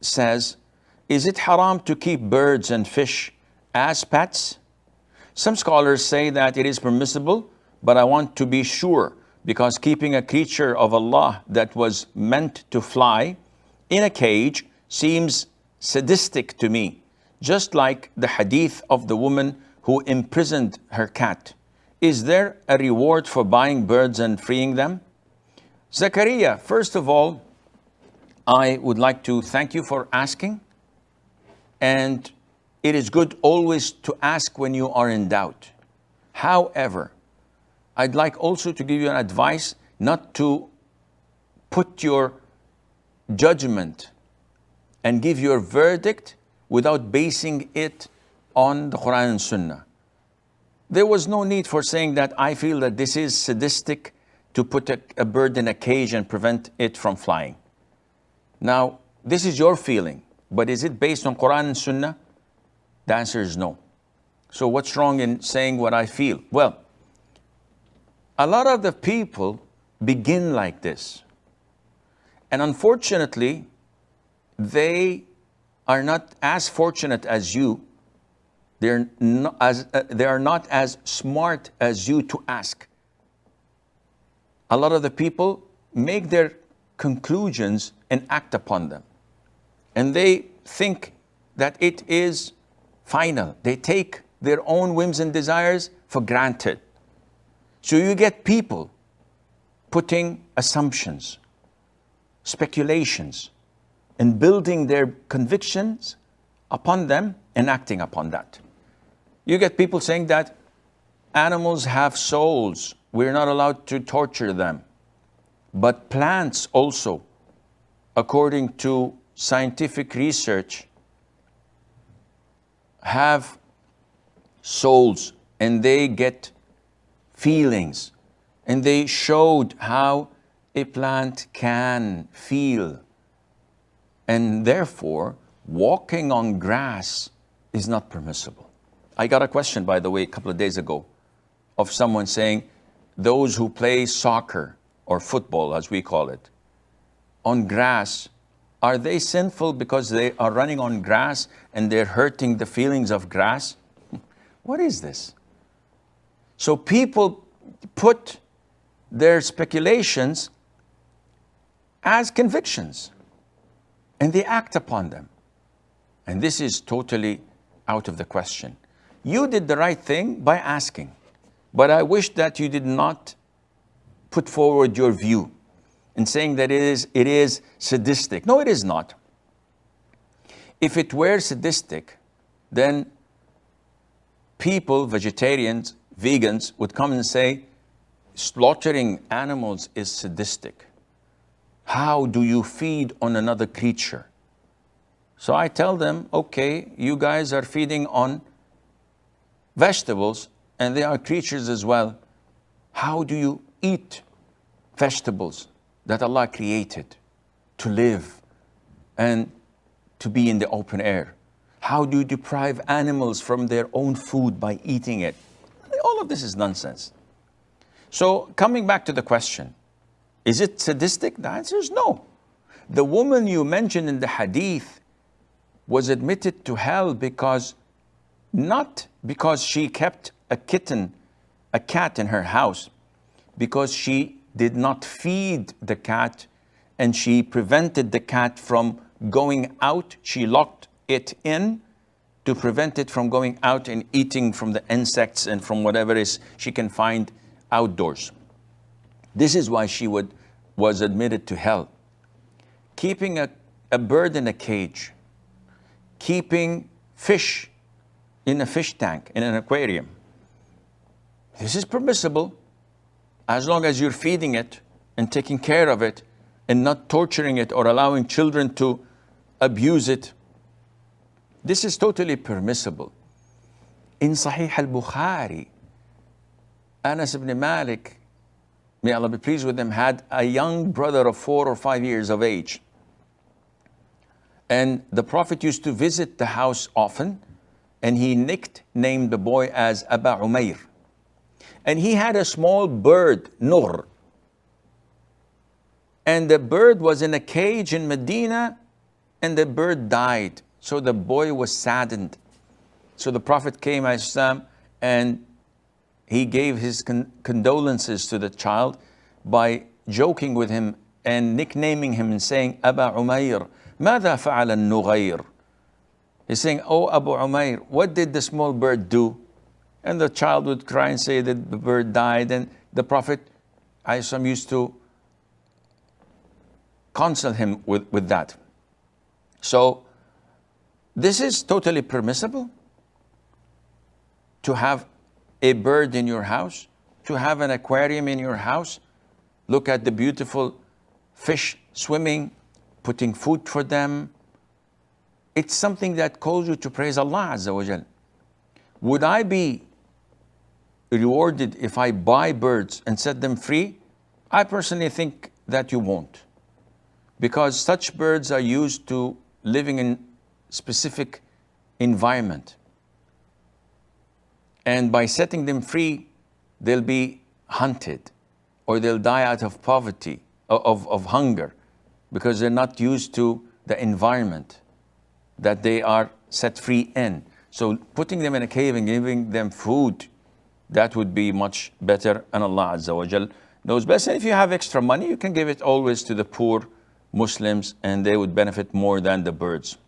says, is it haram to keep birds and fish as pets? Some scholars say that it is permissible, but I want to be sure, because keeping a creature of Allah that was meant to fly in a cage seems sadistic to me, just like the hadith of the woman who imprisoned her cat. Is there a reward for buying birds and freeing them? Zakaria, first of all, I would like to thank you for asking. And it is good always to ask when you are in doubt. However, I'd like also to give you an advice not to put your judgment and give your verdict without basing it on the Qur'an and Sunnah. There was no need for saying that I feel that this is sadistic to put a bird in a cage and prevent it from flying. Now, this is your feeling, but is it based on Qur'an and Sunnah? The answer is no. So what's wrong in saying what I feel? Well, a lot of the people begin like this. And unfortunately, they are not as fortunate as you. They are not as smart as you to ask. A lot of the people make their conclusions and act upon them. And they think that it is final. They take their own whims and desires for granted. So you get people putting assumptions, speculations, and building their convictions upon them and acting upon that. You get people saying that animals have souls. We're not allowed to torture them. But plants also, according to scientific research, have souls and they get feelings. And they showed how a plant can feel. And therefore, walking on grass is not permissible. I got a question, by the way, a couple of days ago of someone saying, those who play soccer or football, as we call it, on grass, are they sinful because they are running on grass and they're hurting the feelings of grass? What is this? So people put their speculations as convictions and they act upon them. And this is totally out of the question. You did the right thing by asking, but I wish that you did not put forward your view and saying that it is sadistic. No, it is not. If it were sadistic, then people, vegetarians, vegans, would come and say, slaughtering animals is sadistic. How do you feed on another creature? So I tell them, okay, you guys are feeding on vegetables and they are creatures as well. How do you eat vegetables that Allah created to live and to be in the open air? How do you deprive animals from their own food by eating it? All of this is nonsense. So coming back to the question, is it sadistic? The answer is no. The woman you mentioned in the hadith was admitted to hell not because she kept a cat in her house, because she did not feed the cat and she prevented the cat from going out. She locked it in to prevent it from going out and eating from the insects and from whatever she can find outdoors. This is why she was admitted to hell. Keeping a bird in a cage, keeping fish in a fish tank, in an aquarium. This is permissible as long as you're feeding it and taking care of it and not torturing it or allowing children to abuse it. This is totally permissible. In Sahih al-Bukhari, Anas ibn Malik, may Allah be pleased with him, had a young brother of 4 or 5 years of age. And the Prophet used to visit the house often, and he nicknamed the boy as Aba Umair. And he had a small bird, Nur. And the bird was in a cage in Medina, and the bird died. So the boy was saddened. So the Prophet came, ﷺ, and he gave his condolences to the child by joking with him and nicknaming him and saying, Aba Umayr, ماذا فعل النغير? He's saying, oh Abu Umayr, what did the small bird do? And the child would cry and say that the bird died, and the Prophet ﷺ used to counsel him with that. So this is totally permissible to have a bird in your house, to have an aquarium in your house, look at the beautiful fish swimming, putting food for them. It's something that calls you to praise Allah Azza wa Jal. Would I be rewarded if I buy birds and set them free? I personally think that you won't, because such birds are used to living in specific environment. And by setting them free, they'll be hunted, or they'll die out of poverty, of hunger, because they're not used to the environment that they are set free in. So putting them in a cave and giving them food, that would be much better, and Allah Azza wa Jal knows best. And if you have extra money, you can give it always to the poor Muslims, and they would benefit more than the birds.